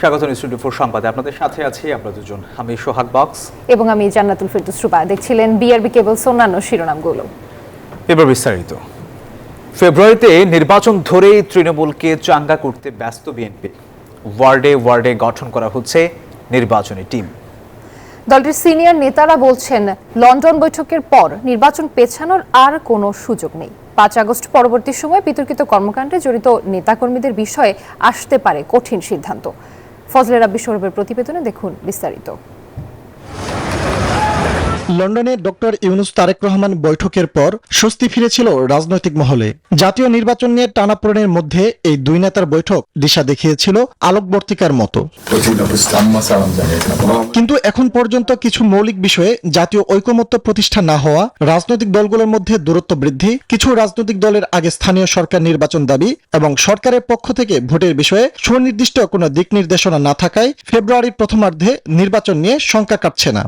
স্বাগত নিউজ 24 সংবাদে আপনাদের সাথে আছি আমরা দুজন। আমি সোহাগ বক্স এবং আমি জান্নাতুল ফেরদৌস রুবা। দেখছিলেন বিআরবি কেবলস অন্যান্য শিরোনামগুলো। এবার বিস্তারিত। ফেব্রুয়ারিতে নির্বাচন ধরেই তৃণমূলকে চাঙ্গা করতে ব্যস্ত বিএনপি। ওয়ার্ডে ওয়ার্ডে গঠন করা হচ্ছে নির্বাচনী টিম। দলটির সিনিয়র নেতারা বলছেন, লন্ডন বৈঠকের পর নির্বাচন পেছানোর আর কোনো সুযোগ নেই। 5 আগস্ট পরবর্তী সময়ে বিতর্কিত কর্মকাণ্ডে জড়িত নেতাকর্মীদের বিষয়ে আসতে পারে কঠিন সিদ্ধান্ত। ফজলে রাব্বি সৌরভের প্রতিবেদনে দেখুন বিস্তারিত। লন্ডনে ডক্টর ইউনুস তারেক রহমান বৈঠকের পর স্বস্তি ফিরেছিল রাজনৈতিক মহলে। জাতীয় নির্বাচন নিয়ে টানাপোড়েনের মধ্যে এই দুই নেতার বৈঠক দিশা দেখিয়েছিল আলোকবর্তিকার মতো। কিন্তু এখন পর্যন্ত কিছু মৌলিক বিষয়ে জাতীয় ঐকমত্য প্রতিষ্ঠা না হওয়া, রাজনৈতিক দলগুলোর মধ্যে দূরত্ব বৃদ্ধি, কিছু রাজনৈতিক দলের আগে স্থানীয় সরকার নির্বাচন দাবি এবং সরকারের পক্ষ থেকে ভোটের বিষয়ে সুনির্দিষ্ট কোনো দিক নির্দেশনা না থাকায় ফেব্রুয়ারির প্রথমার্ধে নির্বাচন নিয়ে শঙ্কা কাটছে না।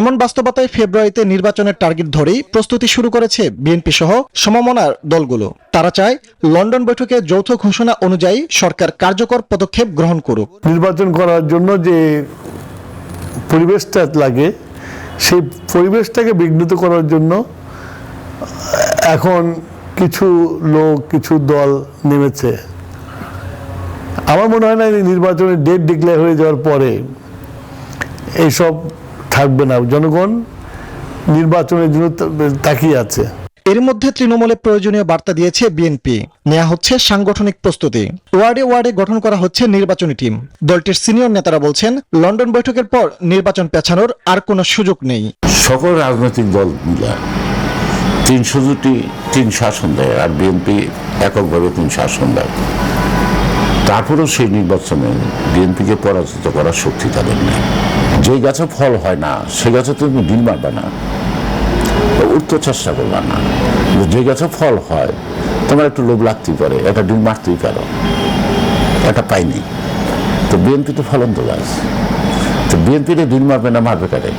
এমন বাস্তবতায় ফেব্রুয়ারিতে নির্বাচনের টার্গেট ধরেই প্রস্তুতি শুরু করেছে বিএনপি সহ সমমনার দলগুলো। তারা চায় লন্ডন বৈঠকে যৌথ ঘোষণা অনুযায়ী সরকার কার্যকর পদক্ষেপ গ্রহণ করুক। নির্বাচন করার জন্য যে পরিবেশটা লাগে, সেই পরিবেশটাকে বিঘ্নিত করার জন্য এখন কিছু লোক, কিছু দল নেমেছে। আমার মনে হয় না নির্বাচনের ডেট ডিক্লেয়ার হয়ে যাওয়ার পরে এইসব থাকবে না। জনগণ নির্বাচনের জন্য তাকিয়ে আছে। এর মধ্যে তৃণমূলে প্রয়োজনীয় বার্তা দিয়েছে বিএনপি। নেওয়া হচ্ছে সাংগঠনিক প্রস্তুতি। ওয়ার্ডে ওয়ার্ডে গঠন করা হচ্ছে নির্বাচনী টিম। দলটির সিনিয়র নেতারা বলছেন, লন্ডন বৈঠকের পর নির্বাচন পেছানোর আর কোনো সুযোগ নেই। সকল রাজনৈতিক দল মিলে 300টি 3 শাসন দেয়, আর বিএনপি এককভাবে 3 শাসন দেয়। তারপরেও সেই নির্বাচনে বিএনপিকে পরাজিত করার শক্তি তাদের নেই। যে গাছে ফল হয় না সে গাছে তুমি ডিল মারবে না, উঠতে চেষ্টা করবে না। যে গাছে ফল হয় তোমার একটু লোভ লাগতেই পারে, একটা ডিল মারতেই পারো, এটা পাইনি। তো বিএনপি তো ফলন্ত গাছ, তো বিএনপিতে ডিল মারবে না, মারবে কারে?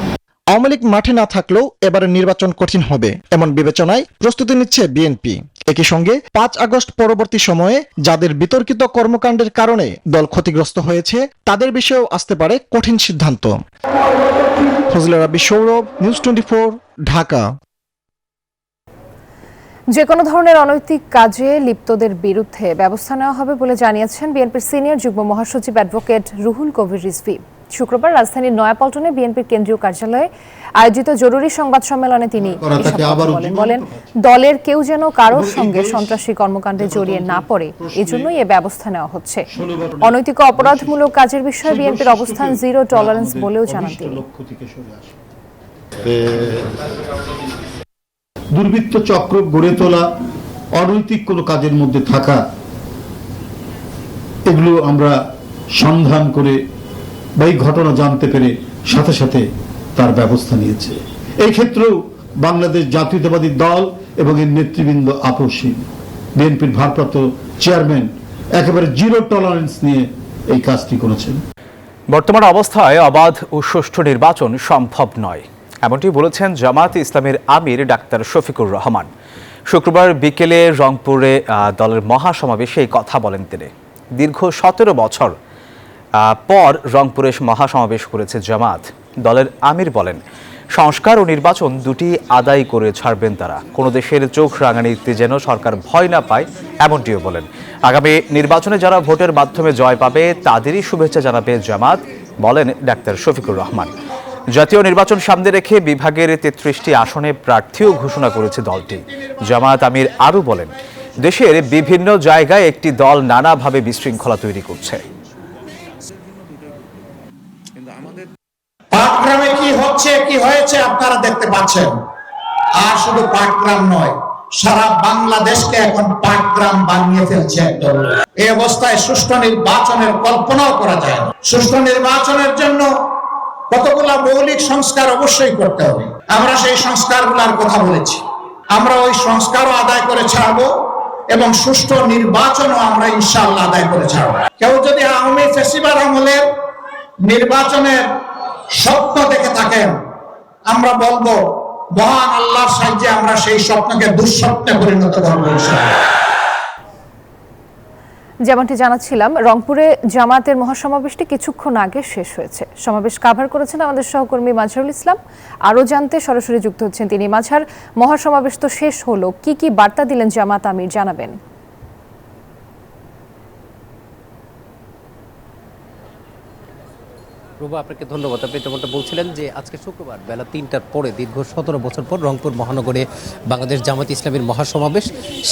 আওয়ামী লীগ মাঠে না থাকলেও এবারের নির্বাচন কঠিন হবে এমন বিবেচনায় প্রস্তুতি নিচ্ছে বিএনপি। একই সঙ্গে 5 আগস্ট পরবর্তী সময়ে যাদের বিতর্কিত কর্মকাণ্ডের কারণে দল ক্ষতিগ্রস্ত হয়েছে তাদের বিষয়েও আসতে পারে কঠিন সিদ্ধান্ত। ফজলে রাব্বি সৌরভ, নিউজ 24, ঢাকা। যে কোনো ধরনের অনৈতিক কাজে লিপ্তদের বিরুদ্ধে ব্যবস্থা নেওয়া হবে বলে জানিয়েছেন বিএনপির সিনিয়র যুগ্ম মহাসচিব অ্যাডভোকেট রুহুল কবির রিজভী। শুক্রবার রাজধানীর নয়াপল্টনে বিএনপির কেন্দ্রীয় কার্যালয়ে আয়োজিত জরুরি সংবাদ সম্মেলনে তিনি বলেন, দলের কেউ যেন কারোর সঙ্গে সন্ত্রাসী কর্মকাণ্ডে জড়িয়ে না পড়ে, এজন্যই এ ব্যবস্থা নেওয়া হচ্ছে। অনৈতিক অপরাধমূলক কাজের বিষয়ে বিএনপির অবস্থান জিরো টলারেন্স বলেও জানান তিনি। দুর্বৃত্ত চক্র গড়ে তোলা, অনৈতিক কোনো কাজের মধ্যে থাকা, এগুলো আমরা সন্ধান করে বা এই ঘটনা জানতে পেরে সাথে সাথে তার ব্যবস্থা নিয়েছে। এই ক্ষেত্রেও বাংলাদেশ জাতীয়তাবাদী দল এবং এর নেতৃবৃন্দ আপোষহীন। বিএনপির ভারপ্রাপ্ত চেয়ারম্যান একেবারে জিরো টলারেন্স নিয়ে এই কাজটি করেছেন। বর্তমান অবস্থায় অবাধ ও সুষ্ঠু নির্বাচন সম্ভব নয়, এমনটি বলেছেন জামায়াতে ইসলামের আমির ডাক্তার শফিকুর রহমান। শুক্রবার বিকেলে রংপুরে দলের মহাসমাবেশে এই কথা বলেন তিনি। দীর্ঘ 17 বছর পর রংপুরে মহাসমাবেশ করেছে জামাত। দলের আমির বলেন, সংস্কার ও নির্বাচন দুটি আদায় করে ছাড়বেন তারা। কোনো দেশের চোখ রাঙানিতে যেন সরকার ভয় না পায়, এমনটিও বলেন। আগামী নির্বাচনে যারা ভোটের মাধ্যমে জয় পাবে তাদেরই শুভেচ্ছা জানাবে জামাত, বলেন ডাক্তার শফিকুর রহমান। জাতীয় নির্বাচন সামনে রেখে বিভাগের 33টি আসনে প্রার্থীও ঘোষণা করেছে দলটি। জামাত আমির আরও বলেন, দেশের বিভিন্ন জায়গায় একটি দল নানাভাবে বিশৃঙ্খলা তৈরি করছে। পাটগ্রামে কি হচ্ছে, কি হয়েছে আপনারা দেখতে পাচ্ছেন। আর শুধু পাটগ্রাম নয়, সারা বাংলাদেশকে এখন পাটগ্রাম বানিয়ে ফেলছে একদল। এই অবস্থায় সুষ্ঠু নির্বাচনের কল্পনাও করা যায় না। সুষ্ঠু নির্বাচনের জন্য কতগুলা মৌলিক সংস্কার অবশ্যই করতে হবে। আমরা সেই সংস্কারগুলোর কথা বলেছি। আমরা ওই সংস্কারও আদায় করে ছাড়বো এবং সুষ্ঠু নির্বাচনও আমরা ইনশাআল্লাহ আদায় করে ছাড়বো। কেউ যদি আওয়ামী ফ্যাসিবাদ আমলের নির্বাচনের স্বপ্ন দেখে থাকেন, আমরা বলবো মহান আল্লাহর সাহায্যে আমরা সেই স্বপ্নকে দুঃস্বপ্নে পরিণত করবো ইনশাআল্লাহ। যেমনটি জানাচ্ছিলাম, রংপুরে জামায়াতের মহাসমাবেশটি কিছুক্ষণ আগে শেষ হয়েছে। সমাবেশ কাভার করেছেন আমাদের সহকর্মী মাজহারুল ইসলাম। আরও জানতে সরাসরি যুক্ত হচ্ছেন তিনি। মাজহার, মহাসমাবেশ তো শেষ হলো, কি বার্তা দিলেন জামায়াত আমির জানাবেন? প্রভু, আপনাকে ধন্যবাদ। আপনি যেমনটা বলছিলেন যে আজকে শুক্রবার বেলা 3টার পরে দীর্ঘ 17 বছর পর রংপুর মহানগরে বাংলাদেশ জামায়াত ইসলামীর মহাসমাবেশ,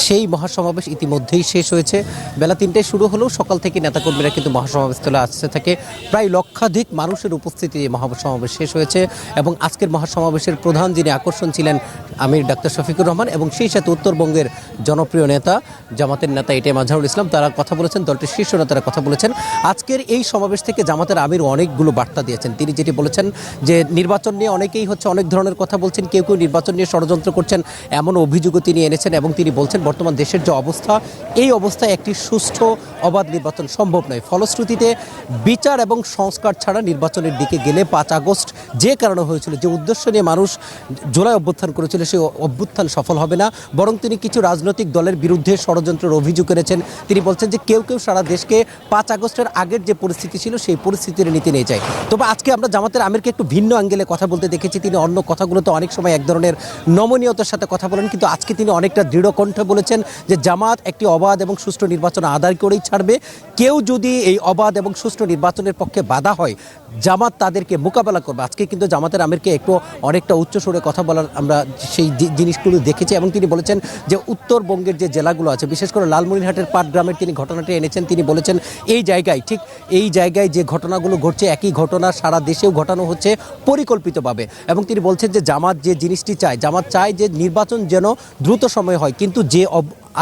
সেই মহাসমাবেশ ইতিমধ্যেই শেষ হয়েছে। বেলা 3টায় শুরু হলেও সকাল থেকে নেতাকর্মীরা কিন্তু মহাসমাবেশস্থলে আসতে থাকে। প্রায় লক্ষাধিক মানুষের উপস্থিতি এই মহাসমাবেশ শেষ হয়েছে এবং আজকের মহাসমাবেশের প্রধান যিনি আকর্ষণ ছিলেন আমির ডাক্তার শফিকুর রহমান এবং সেই সাথে উত্তরবঙ্গের জনপ্রিয় নেতা জামাতের নেতা এটিএম মাজহারুল ইসলাম, তারা কথা বলেছেন, দলটির শীর্ষ নেতারা কথা বলেছেন। আজকের এই সমাবেশ থেকে জামাতের আমির অনেকগুলো বার্তা দিয়েছেন। তিনি যেটি বলেছেন যে নির্বাচন নিয়ে অনেকেই অনেক ধরনের কথা বলছেন, কেউ নির্বাচন নিয়ে ষড়যন্ত্র করছেন, এমন অভিযোগও তিনি এনেছেন এবং তিনি বলছেন বর্তমান দেশের যে অবস্থা, এই অবস্থায় একটি সুষ্ঠু অবাধ নির্বাচন সম্ভব নয়। ফলশ্রুতিতে বিচার এবং সংস্কার ছাড়া নির্বাচনের দিকে গেলে 5 আগস্ট যে কারণে হয়েছিল, যে উদ্দেশ্য নিয়ে মানুষ জুলাই অভ্যুত্থান করেছিল, সেই অভ্যুত্থান সফল হবে না, বরং তিনি কিছু রাজনৈতিক দলের বিরুদ্ধে ষড়যন্ত্রের অভিযোগ করেছেন। তিনি বলছেন যে কেউ সারা দেশকে 5 আগস্টের আগের যে পরিস্থিতি ছিল সেই পরিস্থিতির নীতি নিয়ে যায়। তবে আজকে আমরা জামাতের আমিরকে একটু ভিন্ন অ্যাঙ্গেলে কথা বলতে দেখেছি। তিনি অন্য কথাগুলোতে অনেক সময় এক ধরনের নমনীয়তার সাথে কথা বলেন, কিন্তু আজকে তিনি অনেকটা দৃঢ় কণ্ঠে বলেছেন যে জামাত একটি অবাধ এবং সুষ্ঠু নির্বাচন আদায় করেই ছাড়বে। কেউ যদি এই অবাধ এবং সুষ্ঠু নির্বাচনের পক্ষে বাধা হয়, জামাত তাদেরকে মোকাবেলা করবে। আজকে কিন্তু জামাতের আমিরকে অনেকটা উচ্চ সুরে কথা বলার আমরা সেই জিনিসগুলো দেখেছি এবং তিনি বলেছেন যে উত্তরবঙ্গের যে জেলাগুলো আছে, বিশেষ করে লালমনিরহাটের পাটগ্রামের তিনি ঘটনাটি এনেছেন। তিনি বলেছেন এই জায়গায় যে ঘটনাগুলো ঘটছে, একই ঘটনা সারা দেশেও ঘটানো হচ্ছে পরিকল্পিতভাবে। এবং তিনি বলছেন যে জামাত যে জিনিসটি চায়, জামাত চায় যে নির্বাচন যেন দ্রুত সময়ে হয়, কিন্তু যে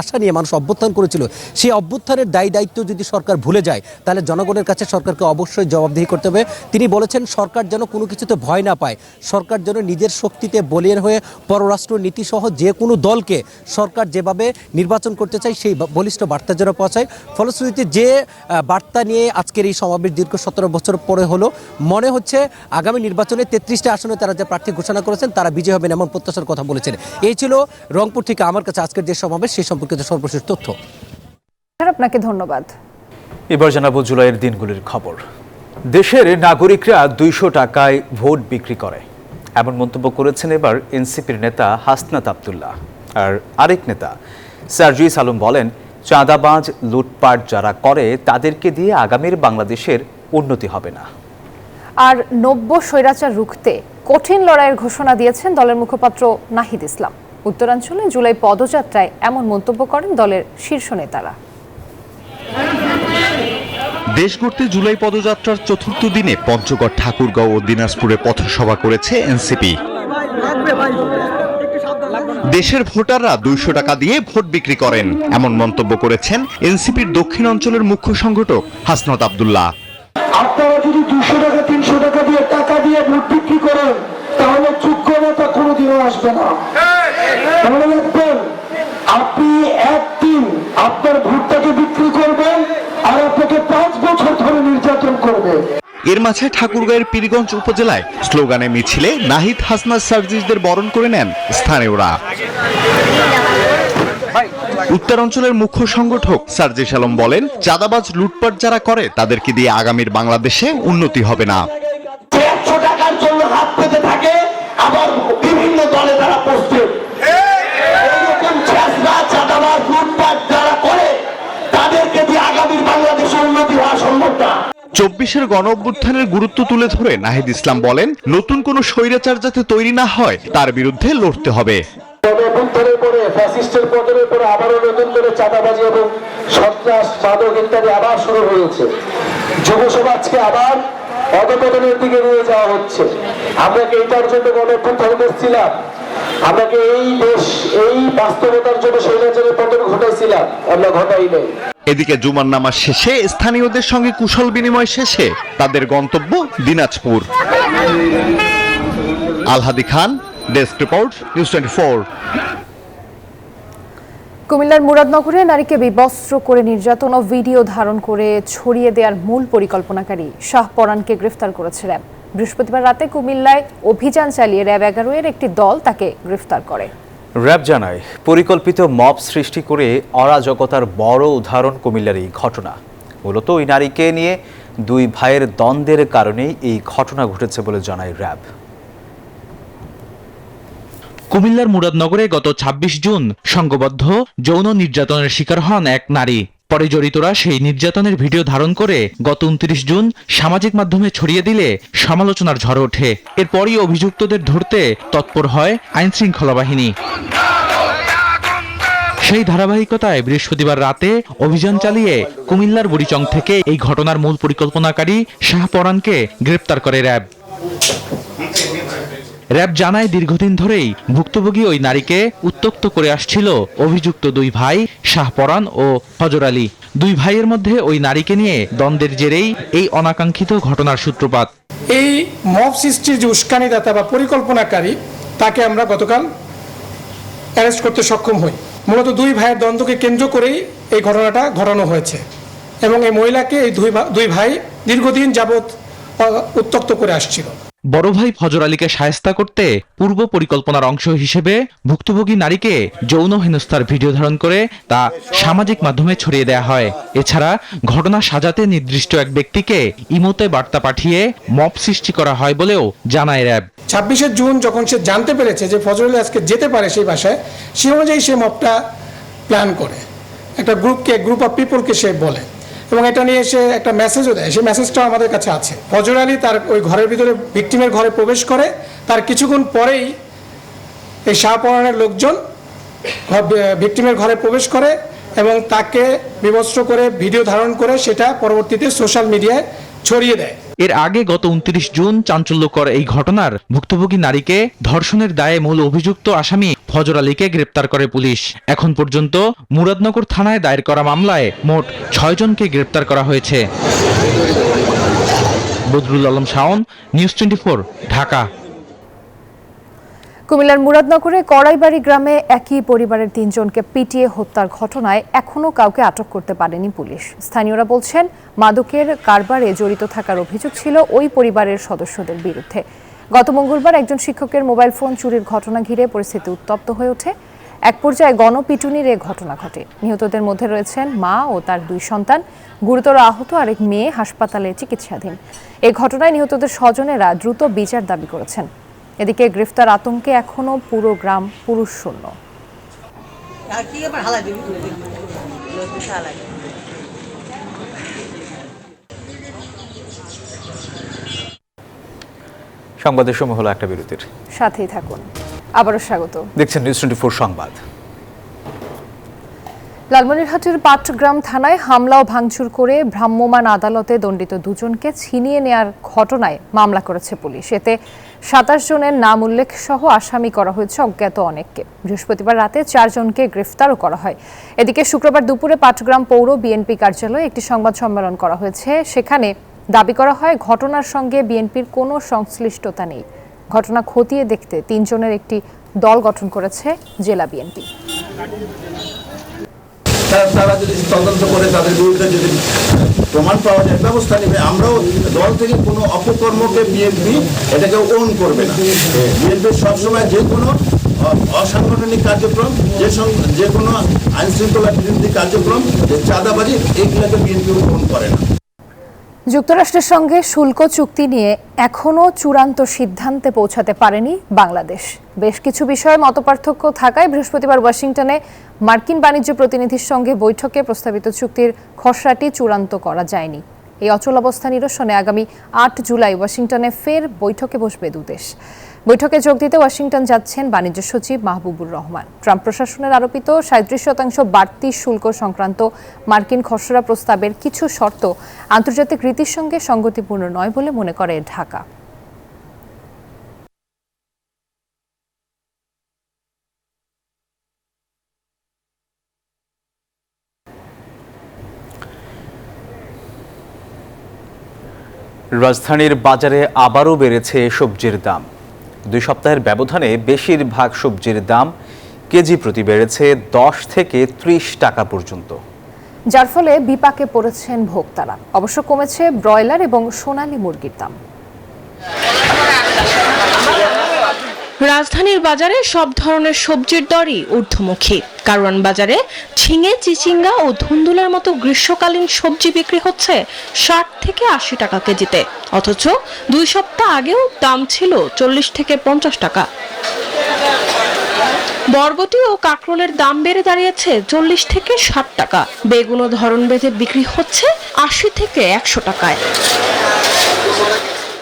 আশা নিয়ে মানুষ অভ্যুত্থান করেছিল, সেই অভ্যুত্থানের দায়িত্ব যদি সরকার ভুলে যায়, তাহলে জনগণের কাছে সরকারকে অবশ্যই জবাবদিহি করতে হবে। তিনি বলেছেন সরকার যেন কোনো কিছুতে ভয় না পায়, সরকার যেন নিজের শক্তিতে বলিয়ান হয়ে পররাষ্ট্র নীতি সহ যে কোনো দলকে সরকার যেভাবে নির্বাচন করতে চায় সেই বলিষ্ঠ বার্তা যেন পৌঁছায়। ফলশ্রুতিতে যে বার্তা নিয়ে আজকের এই সমাবেশ দীর্ঘ 17 বছর পরে হলো, মনে হচ্ছে আগামী নির্বাচনে 33টা আসনে তারা যে প্রার্থী ঘোষণা করেছেন তারা বিজয়ী হবেন এমন প্রত্যাশার কথা বলেছেন। এই ছিল রংপুর থেকে আমার কাছে আজকের যে সমাবেশ সেই সম্পর্কিত সর্বশেষ তথ্য। আপনাকে ধন্যবাদ। এবার জানাবো জুলাইয়ের দিনগুলির খবর। দেশের নাগরিকরা 200 টাকায় ভোট বিক্রি করে, এমন মন্তব্য করেছেন এবার এনসিপির নেতা হাসনাত আব্দুল্লাহ। আর আরেক নেতা সার্জিস আলম বলেন, চাঁদাবাজ লুটপাট যারা করে তাদেরকে দিয়ে আগামীর বাংলাদেশের উন্নতি হবে না। আর 90 স্বৈরাচার রুখতে কঠিন লড়াইয়ের ঘোষণা দিয়েছেন দলের মুখপাত্র নাহিদ ইসলাম। উত্তরাঞ্চলে জুলাই পদযাত্রায় এমন মন্তব্য করেন দলের শীর্ষ নেতারা। দেশ গড়তে জুলাই পদযাত্রার 4র্থ দিনে পঞ্চগড়, ঠাকুরগাঁও ও দিনাজপুরে পথসভা করেছে এনসিপি। দেশের ভোটাররা 200 টাকা দিয়ে ভোট বিক্রি করেন, এমন মন্তব্য করেছেন এনসিপির দক্ষিণ অঞ্চলের মুখ্য সংগঠক হাসনাত আব্দুল্লাহ। আপনারা যদি 200 টাকা 300 টাকা দিয়ে ভোট বিক্রি করেন, তাহলে যোগ্যতা কোনোদিনও আসবে না। মনে রাখবেন, আপনি একদিন আপনার ভোটটাকে বিক্রি করবেন আর আপনাকে 5 বছর ধরে নির্যাতন করবে। এর মাঝে ঠাকুরগাঁয়ের পীরগঞ্জ উপজেলায় স্লোগানে মিছিলে নাহিদ, হাসনাত, সার্জিসদের বরণ করে নেন স্থানীয়রা। উত্তরাঞ্চলের মুখ্য সংগঠক সার্জিস আলম বলেন, চাঁদাবাজ লুটপাট যারা করে তাদেরকে দিয়ে আগামীর বাংলাদেশে উন্নতি হবে না। 100 টাকার জন্য হাত পেতে থাকে, আবার বিভিন্ন দলে তারা পোস্টে এরকম চাঁদাবাজ লুটপাট যারা করে তাদেরকে দিয়ে আগামীর বাংলাদেশে উন্নতি হওয়া সম্ভব না। 24-এর গণ অভ্যুত্থানের গুরুত্ব তুলে ধরে নাহিদ ইসলাম বলেন, নতুন কোনো স্বৈরাচার যাতে তৈরি না হয় তার বিরুদ্ধে লড়তে হবে। অভ্যুত্থানের পরে ফ্যাসিস্টের পতনের পরে আবারও নতুন করে চাঁদাবাজি এবং সন্ত্রাস, মাদক ইত্যাদি আবার শুরু হয়েছে। যুব সমাজকে আবার অধপতনের দিকে নিয়ে যাওয়া হচ্ছে। আমরা কি এইটার জন্য গণ অভ্যুত্থান করছিলাম? আমরা কি এই বাস্তবতার জন্য স্বৈরাচারের পতন ঘটাইছিলাম? আমরা ঘটাই নাই। এদিকে জুমার নামাজ শেষে স্থানীয়দের সঙ্গে কুশল বিনিময় শেষে তাদের গন্তব্য দিনাজপুর। আলহাদি খান, ডেস্ক রিপোর্ট, নিউজ 24। কুমিল্লার মুরাদনগরে নারীকে বিবস্ত্র করে নির্যাতন ও ভিডিও ধারণ করে ছড়িয়ে দেওয়ার মূল পরিকল্পনাকারী শাহ পরানকে গ্রেফতার করেছে র্যাব। বৃহস্পতিবার রাতে কুমিল্লায় অভিযান চালিয়ে র্যাব 11 এর একটি দল তাকে গ্রেফতার করে। র্যাব জানায় পরিকল্পিত মব সৃষ্টি করে অরাজকতার বড় উদাহরণ কুমিল্লার এই ঘটনা। মূলত ওই নারীকে নিয়ে দুই ভাইয়ের দ্বন্দ্বের কারণেই এই ঘটনা ঘটেছে বলে জানায় র্যাব। কুমিল্লার মুরাদনগরে গত ২৬ জুন সংঘবদ্ধ যৌন নির্যাতনের শিকার হন এক নারী। পরে জড়িতরা সেই নির্যাতনের ভিডিও ধারণ করে গত ২৯ জুন সামাজিক মাধ্যমে ছড়িয়ে দিলে সমালোচনার ঝড় ওঠে। এরপরই অভিযুক্তদের ধরতে তৎপর হয় আইনশৃঙ্খলা বাহিনী। সেই ধারাবাহিকতায় বৃহস্পতিবার রাতে অভিযান চালিয়ে কুমিল্লার বুড়িচং থেকে এই ঘটনার মূল পরিকল্পনাকারী শাহপরানকে গ্রেপ্তার করে র্যাব। র্যাব জানায় দীর্ঘদিন ধরেই ভুক্তভোগী ওই নারীকে উত্ত্যক্ত করে আসছিল অভিযুক্ত দুই ভাই শাহপরান ও ফজর আলী। দুই ভাইয়ের মধ্যে ওই নারীকে নিয়ে দ্বন্দ্বের জেরেই এই অনাকাঙ্ক্ষিত ঘটনার সূত্রপাত। এই মব সৃষ্টির যে উস্কানিদাতা বা পরিকল্পনাকারী তাকে আমরা গতকাল অ্যারেস্ট করতে সক্ষম হই। মূলত দুই ভাইয়ের দ্বন্দ্বকে কেন্দ্র করেই এই ঘটনাটা ঘটানো হয়েছে এবং এই মহিলাকে এই দুই ভাই দীর্ঘদিন যাবৎ উত্ত্যক্ত করে আসছিল। বড় ভাই ফজর আলীকে শায়েস্তা করতে পূর্ব পরিকল্পনার অংশ হিসেবে ভুক্তভোগী নারীকে যৌন হেনস্থার ভিডিও ধারণ করে তা সামাজিক মাধ্যমে ছড়িয়ে দেওয়া হয়। এছাড়া ঘটনা সাজাতে নির্দিষ্ট এক ব্যক্তিকে ইমোতে বার্তা পাঠিয়ে মব সৃষ্টি করা হয় বলেও জানায় র্যাব। ২৬শে জুন যখন সে জানতে পেরেছে যে ফজর আলী আজকে যেতে পারে সেই বাসায়, সে অনুযায়ী সে মবটা প্ল্যান করে একটা গ্রুপ অফ পিপলকে সে বলে এবং এটা নিয়ে সে একটা মেসেজও দেয়। সেই মেসেজটাও আমাদের কাছে আছে। ফজর আলী তার ওই ঘরের ভিতরে ভিকটিমের ঘরে প্রবেশ করে, তার কিছুক্ষণ পরেই এই শাহপরানের লোকজন ভিকটিমের ঘরে প্রবেশ করে এবং তাকে বিভৎস করে ভিডিও ধারণ করে সেটা পরবর্তীতে সোশ্যাল মিডিয়ায় ছড়িয়ে দেয়। এর আগে গত ২৯ জুন চাঞ্চল্যকর এই ঘটনার ভুক্তভোগী নারীকে ধর্ষণের দায়ে মূল অভিযুক্ত আসামি ফজর আলীকে গ্রেপ্তার করে পুলিশ। এখন পর্যন্ত মুরাদনগর থানায় দায়ের করা মামলায় মোট ৬ জনকে গ্রেপ্তার করা হয়েছে। বদরুল আলম শাওন, নিউজ 24, ঢাকা। কুমিল্লার মুরাদনগরে কড়াইবাড়ি গ্রামে একই পরিবারের ৩ জনকে পিটিয়ে হত্যার ঘটনায় এখনও কাউকে আটক করতে পারেনি পুলিশ। স্থানীয়রা বলছেন মাদকের কারবারে জড়িত থাকার অভিযোগ ছিল ওই পরিবারের সদস্যদের বিরুদ্ধে। গত মঙ্গলবার একজন শিক্ষকের মোবাইল ফোন চুরির ঘটনা ঘিরে পরিস্থিতি উত্তপ্ত হয়ে ওঠে। এক পর্যায়ে গণপিটুনির এ ঘটনা ঘটে। নিহতদের মধ্যে রয়েছেন মা ও তার 2 সন্তান। গুরুতর আহত আরেক মেয়ে হাসপাতালে চিকিৎসাধীন। এ ঘটনায় নিহতদের স্বজনেরা দ্রুত বিচার দাবি করেছেন। এদিকে গ্রেফতার আতঙ্কে এখনো পুরো গ্রাম পুরুষ শূন্য। সংবাদের সময় হলো একটা বিরতির, সাথেই থাকুন। আবারও স্বাগত। দেখছেন নিউজ 24 সংবাদ। লালমনিরহাটের পাটগ্রাম থানায় হামলা ও ভাঙচুর করে ভ্রাম্যমাণ আদালতে দণ্ডিত 2 জনকে ছিনিয়ে নেয়ার ঘটনায় মামলা করেছে পুলিশ। এতে 27 জনের নাম উল্লেখ সহ আসামি করা হয়েছে অজ্ঞাত অনেককে। বৃহস্পতিবার রাতে 4 জনকে গ্রেফতারও করা হয়। এদিকে শুক্রবার দুপুরে পাটগ্রাম পৌর বিএনপি কার্যালয়ে একটি সংবাদ সম্মেলন করা হয়েছে। সেখানে দাবি করা হয় ঘটনার সঙ্গে বিএনপির কোনো সংশ্লিষ্টতা নেই। ঘটনা খতিয়ে দেখতে 3 জনের একটি দল গঠন করেছে জেলা বিএনপি। তারা যদি তদন্ত করে তাদের বিরুদ্ধে যদি প্রমাণ পাওয়া যায় ব্যবস্থা নেবে। আমরাও দল থেকে কোনো অপকর্মকে বিএনপি এটাকে ওন করবে না। বিএনপি সবসময় যে কোনো অসাংগঠনিক কার্যক্রম, যে কোনো আইন শৃঙ্খলা বিরোধী কার্যক্রম, যে চাঁদাবাজি, এইগুলোকে বিএনপি ওন করে না। যুক্তরাষ্ট্রের সঙ্গে শুল্ক চুক্তি নিয়ে এখনও চূড়ান্ত সিদ্ধান্তে পৌঁছাতে পারেনি বাংলাদেশ। বেশ কিছু বিষয়ে মতপার্থক্য থাকায় বৃহস্পতিবার ওয়াশিংটনে মার্কিন বাণিজ্য প্রতিনিধির সঙ্গে বৈঠকে প্রস্তাবিত চুক্তির খসড়াটি চূড়ান্ত করা যায়নি। এই অচল অবস্থা নিরসনে আগামী 8 জুলাই ওয়াশিংটনে ফের বৈঠকে বসবে 2 দেশ। বৈঠকে যোগ দিতে ওয়াশিংটন যাচ্ছেন বাণিজ্য সচিব মাহবুবুর রহমান। ট্রাম্প প্রশাসনের আরোপিত 37% বাড়তি শুল্ক সংক্রান্ত মার্কিন খসড়া প্রস্তাবের কিছু শর্ত আন্তর্জাতিক রীতির সঙ্গে সঙ্গতিপূর্ণ নয় বলে মনে করে ঢাকা। রাজধানীর বাজারে আবারও বেড়েছে সবজির দাম। 2 সপ্তাহের ব্যবধানে বেশিরভাগ সবজির দাম কেজি প্রতি বেড়েছে 10 থেকে 30 টাকা পর্যন্ত, যার ফলে বিপাকে পড়েছেন ভোক্তারা। অবশ্য কমেছে ব্রয়লার এবং সোনালী মুরগির দাম। রাজধানীর বাজারে সব ধরনের সবজির দরই ঊর্ধ্বমুখী। কারওয়ান বাজারে ঝিঙে, চিচিঙ্গা ও ধুন্দুলের মতো গ্রীষ্মকালীন সবজি বিক্রি হচ্ছে 60 থেকে 80 টাকা কেজিতে, অথচ 2 সপ্তাহ আগেও দাম ছিল 40 থেকে 50 টাকা। বরবটি ও কাঁকরোলের দাম বেড়ে দাঁড়িয়েছে 40 থেকে 60 টাকা। বেগুনও ধরন বেঁধে বিক্রি হচ্ছে 80 থেকে 100 টাকায়।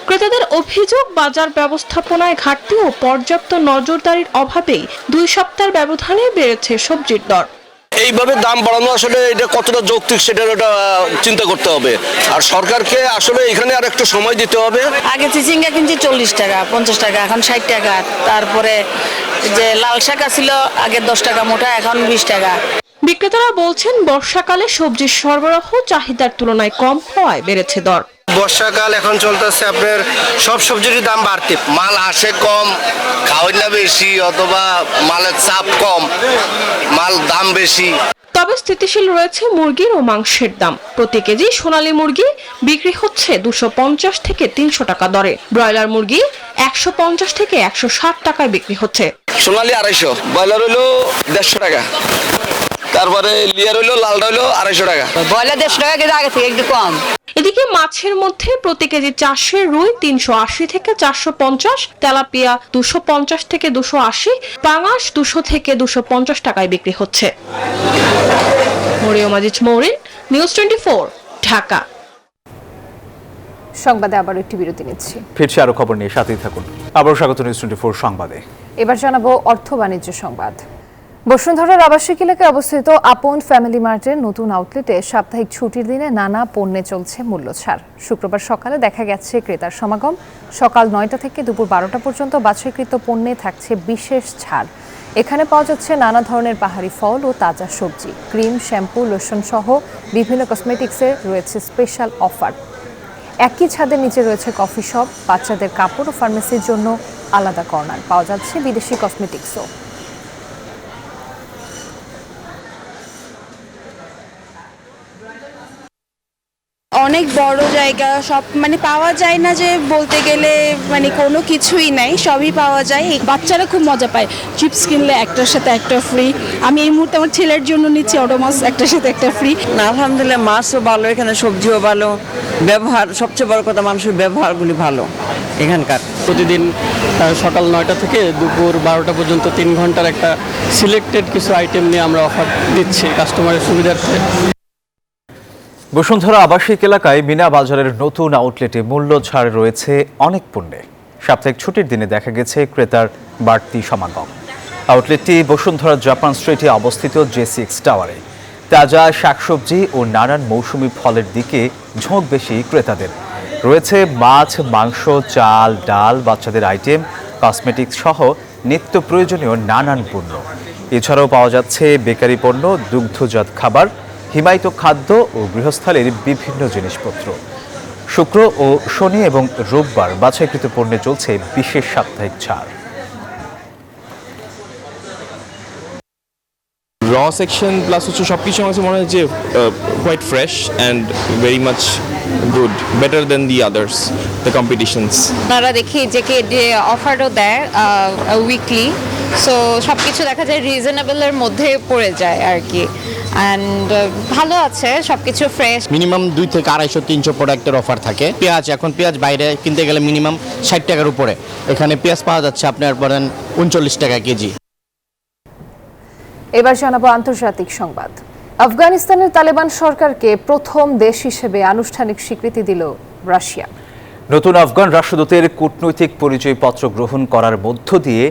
ক্রেতাদের অভিযোগ, বাজার ব্যবস্থাপনায় ঘাটতি ও পর্যাপ্ত নজরদারির অভাবেই 2 সপ্তাহের ব্যবধানে বেড়েছে সবজির দর। এইভাবে দাম বাড়ানো আসলে এটা কতটা যৌক্তিক সেটা চিন্তা করতে হবে, আর সরকারকে আসলে এখানে আর একটু সময় দিতে হবে। আগে চিচিঙ্গা কিনছি 40 টাকা 50 টাকা, এখন 60 টাকা। তারপরে যে লাল শাক ছিল আগে 10 টাকা মোটা, এখন 20 টাকা। বিক্রেতারা বলছেন বর্ষাকালে সবজির সরবরাহ চাহিদার তুলনায় কম হওয়ায় বেড়েছে দর। বর্ষাকাল এখন চলতেছে, আপনার সব সবজির দাম বাড়তে, মাল আসে কম, খাওয়াইনা বেশি, অথবা মালের চাপ কম, মাল দাম বেশি। তবে স্থিতিশীল রয়েছে মুরগির ও মাংসের দাম। প্রতি কেজি সোনালী মুরগি বিক্রি হচ্ছে 250 থেকে 300 টাকা দরে। ব্রয়লার মুরগি 150 থেকে 160 টাকায় বিক্রি হচ্ছে। সোনালী 250, ব্রয়লার হইলো 150 টাকা, তারপরে লিয়ার হইলো, লালটা হইলো 250 টাকা। ব্রয়লার 150 টাকা কেজি, আগে থেকে একটু কম। এদিকে মাছের মধ্যে প্রতি কেজি চাষের রুই 380 থেকে 450, তেলাপিয়া 250 থেকে 280, পাঙাশ 200 থেকে 250 টাকায় বিক্রি হচ্ছে। মরিয়ম আজিজ মৌরিন, নিউজ 24, ঢাকা। সংবাদে আবার একটি বিরতি নিচ্ছি, ফিরছি আরো খবর নিয়ে, সাথেই থাকুন। আবারও স্বাগত নিউজ 24 সংবাদে। এবার জানাবো অর্থ বাণিজ্য সংবাদ। বসুন্ধরার আবাসিক এলাকায় অবস্থিত আপন ফ্যামিলি মার্টের নতুন আউটলেটে সাপ্তাহিক ছুটির দিনে নানা পণ্যে চলছে মূল্য ছাড়। শুক্রবার সকালে দেখা গেছে ক্রেতার সমাগম। সকাল 9টা থেকে দুপুর 12টা পর্যন্ত বাছাইকৃত পণ্যে থাকছে বিশেষ ছাড়। এখানে পাওয়া যাচ্ছে নানা ধরনের পাহাড়ি ফল ও তাজা সবজি, ক্রিম, শ্যাম্পু, লোশন সহ বিভিন্ন কসমেটিক্সে রয়েছে স্পেশাল অফার। একই ছাদের নিচে রয়েছে কফি শপ, বাচ্চাদের কাপড় ও ফার্মেসির জন্য আলাদা কর্নার। পাওয়া যাচ্ছে বিদেশি কসমেটিক্সও। অনেক বড় জায়গা, সব মানে পাওয়া যায় না যে বলতে গেলে মানে কোনো কিছুই নাই, সবই পাওয়া যায়। বাচ্চারা খুব মজা পায়, চিপস কিনলে একটার সাথে একটা ফ্রি। আমি এই মুহূর্তে আমার ছেলের জন্য নিচ্ছি অটোমাস, একটার সাথে একটা ফ্রি। না, আলহামদুলিল্লাহ, মাছও ভালো, এখানে সবজিও ভালো, ব্যবহার, সবচেয়ে বড় কথা মানুষের ব্যবহারগুলি ভালো এখানকার। প্রতিদিন সকাল 9টা থেকে দুপুর 12টা পর্যন্ত 3 ঘন্টার একটা সিলেক্টেড কিছু আইটেম নিয়ে আমরা অফার দিচ্ছি কাস্টমারের সুবিধার্থে। বসুন্ধরা আবাসিক এলাকায় মিনা বাজারের নতুন আউটলেটে মূল্য ছাড় রয়েছে অনেক পণ্যে। সাপ্তাহিক ছুটির দিনে দেখা গেছে ক্রেতার বাড়তি সমাগম। আউটলেটটি বসুন্ধরা জাপান স্ট্রিটে অবস্থিত J6 টাওয়ারে। তাজা শাকসবজি ও নানান মৌসুমি ফলের দিকে ঝোঁক বেশি ক্রেতাদের। রয়েছে মাছ, মাংস, চাল, ডাল, বাচ্চাদের আইটেম, কসমেটিক্স সহ নিত্য প্রয়োজনীয় নানান পণ্য। এছাড়াও পাওয়া যাচ্ছে বেকারি পণ্য, দুগ্ধজাত খাবার, হিমায়িত খাদ্য ও গৃহস্থালির বিভিন্ন জিনিসপত্র। শুক্র ও শনি এবং রোববার বাছাইকৃত পণ্যে চলছে বিশেষ সাপ্তাহিক ছাড়। র সেকশন প্লাস হচ্ছে সব কিছু আমার মনে হয় যে quite fresh and very much good, better than the others the competitions. আপনারা দেখি যে অফারও দেয় উইকলি, সো সব কিছু দেখা যায় রিজনেবলের মধ্যে পড়ে যায় আর কি। অ্যান্ড ভালো আছে, সব কিছু ফ্রেশ। মিনিমাম 2 থেকে 250-300 প্রোডাক্টের অফার থাকে। পেঁয়াজ, এখন পেঁয়াজ বাইরে কিনতে গেলে মিনিমাম 60 টাকার উপরে, এখানে পেঁয়াজ পাওয়া যাচ্ছে আপনার পড়েন 39 টাকা কেজি। এবার জানাবো আন্তর্জাতিক সংবাদ। আফগানিস্তানের তালেবান সরকারকে প্রথম দেশ হিসেবে আনুষ্ঠানিক স্বীকৃতি দিল রাশিয়া। নতুন আফগান রাষ্ট্রদূতের কূটনৈতিক পরিচয়পত্র গ্রহণ করার মধ্য দিয়ে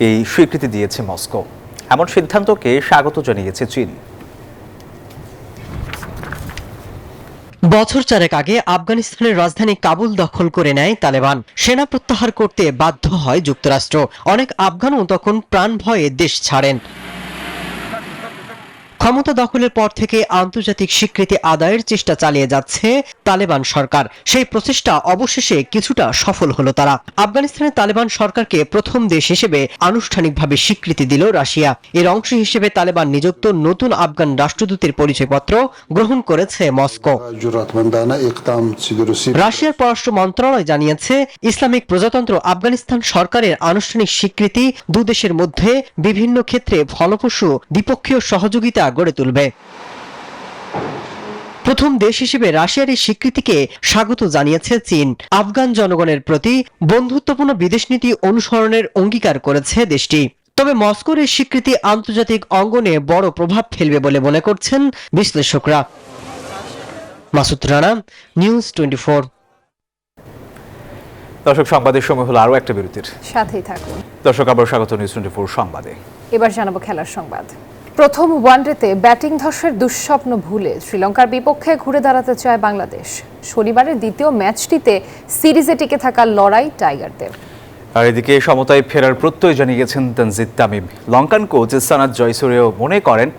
এই স্বীকৃতি দিয়েছে মস্কো। এমন সিদ্ধান্তকে স্বাগত জানিয়েছে চীন। বছর 4 আগে আফগানিস্তানের রাজধানী কাবুল দখল করে নেয় তালেবান। সেনা প্রত্যাহার করতে বাধ্য হয় যুক্তরাষ্ট্র। অনেক আফগানও তখন প্রাণ ভয়ে দেশ ছাড়েন। ক্ষমতা দখলের পর থেকে আন্তর্জাতিক স্বীকৃতি আদায়ের চেষ্টা চালিয়ে যাচ্ছে তালেবান সরকার। সেই প্রচেষ্টা অবশেষে কিছুটা সফল হলো তারা। আফগানিস্তানে তালেবান সরকারকে প্রথম দেশ হিসেবে আনুষ্ঠানিকভাবে স্বীকৃতি দিল রাশিয়া। এর অংশ হিসেবে তালেবান নিযুক্ত নতুন আফগান রাষ্ট্রদূতের পরিচয়পত্র গ্রহণ করেছে মস্কো। রাশিয়ার পররাষ্ট্র মন্ত্রণালয় জানিয়েছে, ইসলামিক প্রজাতন্ত্র আফগানিস্তান সরকারের আনুষ্ঠানিক স্বীকৃতি দুদেশের মধ্যে বিভিন্ন ক্ষেত্রে ফলপ্রসূ দ্বিপক্ষীয় সহযোগিতা গড়ে তুলবে। প্রথম দেশ হিসেবে রাশিয়ার এই স্বীকৃতিকে স্বাগত জানিয়েছে চীন। আফগান জনগণের প্রতি বন্ধুত্বপূর্ণ বিদেশনীতি অনুসরণের অঙ্গীকার করেছে দেশটি। তবে মস্কোর এই স্বীকৃতি আন্তর্জাতিক অঙ্গনে বড় প্রভাব ফেলবে বলে মনে করছেন বিশ্লেষকরা। মাসুদ রানা, নিউজ 24। দর্শক, সংবাদের সময় হলো আরো একটা বিরতির, সাথেই থাকুন। দর্শক, আবার স্বাগত নিউজ 24 সংবাদে। এবার জানাবো খেলার সংবাদ। প্রথম ওয়ানডেতে ব্যাটিং ধসের দুঃস্বপ্ন ভুলে শ্রীলঙ্কার বিপক্ষে ঘুরে দাঁড়াতে চায় বাংলাদেশ। শনিবারের দ্বিতীয় ম্যাচটিতে সিরিজে টিকে থাকার লড়াই টাইগারদের। আর এদিকে সমতায় ফেরার প্রত্যয় জানিয়েছেন তানজিদ তামিম। লঙ্কান কোচ সনাথ জয়সূরিয়া মনে করেন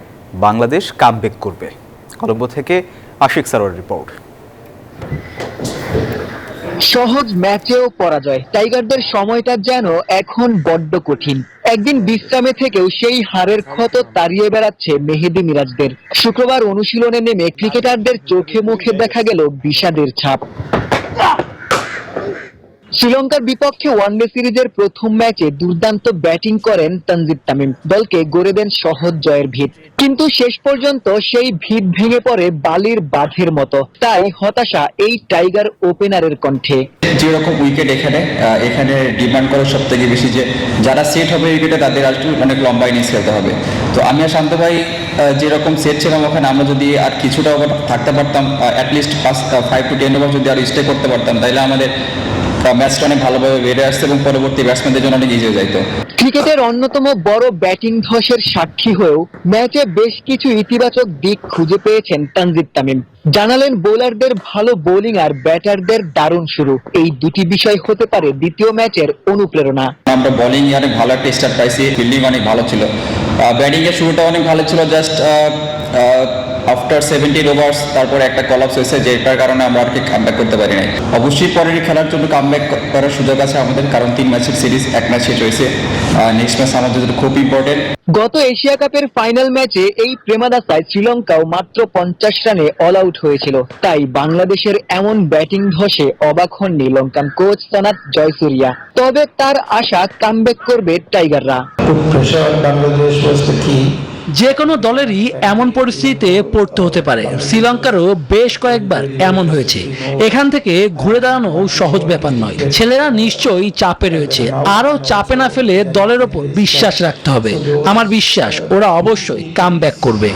বাংলাদেশ কামব্যাক করবে। কলম্বো থেকে আশিক সারোয়ার রিপোর্ট। সহজ ম্যাচেও পরাজয়, টাইগারদের সময়টা যেন এখন বড্ড কঠিন। একদিন বিশ্রামে থেকেও সেই হারের ক্ষত তাড়িয়ে বেড়াচ্ছে মেহেদী মিরাজদের। শুক্রবার অনুশীলনে নেমে ক্রিকেটারদের চোখে মুখে দেখা গেল বিষাদের ছাপ। শ্রীলঙ্কার বিপক্ষে ওয়ানডে সিরিজের প্রথম ম্যাচে দুর্দান্ত ব্যাটিং করেন তানজিদ তামিম, দলকে গড়ে দেন সহজ জয়ের ভিত। কিন্তু শেষ পর্যন্ত সেই ভিত ভেঙে পড়ে বালির বাঁধের মতো। তাই হতাশা এই টাইগার ওপেনারের কণ্ঠে। যেরকম উইকেট এখানে ডিমান্ড করে সব থেকে বেশি যে যারা সেট হবে উইকেটে তাদের আসলে অনেক লম্বা ইনিংস খেলতে হবে। তো আমি আর শান্ত ভাই যেরকম সেট ছিলাম ওখানে, আমরা যদি আর কিছুটা ওভার থাকতে পারতাম, অ্যাটলিস্ট 5 to 10 ওভার যদি আর স্টে করতে পারতাম, তাহলে আমাদের ম্যাচটা অনেক ভালোভাবে বেড়ে আসছে এবং পরবর্তী ব্যাটসম্যানদের জন্য অনেক ইজি হয়ে যাইতো। ক্রিকেটের অন্যতম বড় ব্যাটিং ধসের সাক্ষী হয়েও ম্যাচে বেশ কিছু ইতিবাচক দিক খুঁজে পেয়েছেন তানজিদ তামিম। জানালেন বোলারদের ভালো বোলিং আর ব্যাটারদের দারুণ শুরু, এই দুটি বিষয় হতে পারে দ্বিতীয় ম্যাচের অনুপ্রেরণা। আমরা বোলিং অনেক ভালো একটা স্টার্ট পাইছি, ফিল্ডিং অনেক ভালো ছিল, ব্যাটিং এর শুরুটা অনেক ভালো ছিল। জাস্ট আফটার 17 ওভার্স তারপরে একটা কলাপস হয়েছে, যেটার কারণে আমরা আর কি কামব্যাক করতে পারি নাই। অবশ্যই পরের খেলার জন্য কামব্যাক করার সুযোগ আছে আমাদের, কারণ 3 ম্যাচের সিরিজ, 1 ম্যাচ শেষ হয়েছে। নেক্সট ম্যাচ আমাদের জন্য খুব ইম্পর্টেন্ট। গত এশিয়া কাপের ফাইনাল ম্যাচে এই প্রেমাদাসায় শ্রীলঙ্কাও মাত্র 50 রানে অল আউট হয়েছিল। তাই বাংলাদেশের এমন ব্যাটিং ধসে অবাক হননি লঙ্কান কোচ সনাথ জয়সূরিয়া। তবে তার আশা কামব্যাক করবে টাইগাররা। যে কোনো দলেরই এমন পরিস্থিতিতে পড়তে হতে পারে। শ্রীলঙ্কারও বেশ কয়েকবার এমন হয়েছে। এখান থেকে ঘুরে দাঁড়ানো সহজ ব্যাপার নয়। ছেলেরা নিশ্চয়ই চাপে রয়েছে, আরো চাপে না ফেলে দলের ওপর বিশ্বাস রাখতে হবে। আমার বিশ্বাস ওরা অবশ্যই কামব্যাক করবে।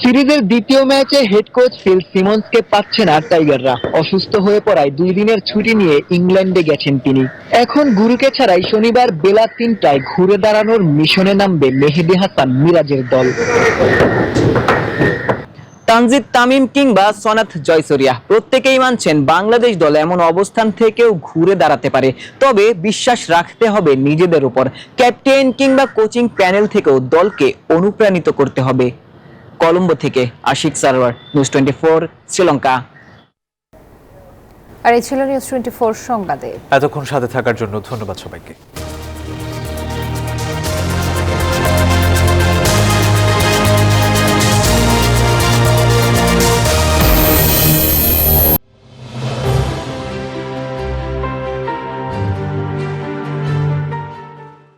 সিরিজের দ্বিতীয় ম্যাচে হেড কোচ ফিল সিমন্সকে পাচ্ছে না টাইগাররা। অসুস্থ হয়ে পড়ায় 2 দিনের ছুটি নিয়ে ইংল্যান্ডে গেছেন তিনি। এখন গুরুকে ছাড়াই শনিবার বেলা 3টায় ঘুরে দাঁড়ানোর মিশনে নামবে মেহেদী হাসান মিরাজের দল। তানজিদ তামিম কিংবা সনাথ জয়সূরিয়া প্রত্যেকেই মানছেন বাংলাদেশ দল এমন অবস্থান থেকেও ঘুরে দাঁড়াতে পারে, তবে বিশ্বাস রাখতে হবে নিজেদের উপর। ক্যাপ্টেন কিংবা কোচিং প্যানেল থেকেও দলকে অনুপ্রাণিত করতে হবে। কলম্বো থেকে আশিক সারোয়ার, নিউজ 24 শ্রীলঙ্কা। আর এই ছিল নিউজ 24 সংবাদে। এতক্ষণ সাথে থাকার জন্য ধন্যবাদ সবাইকে।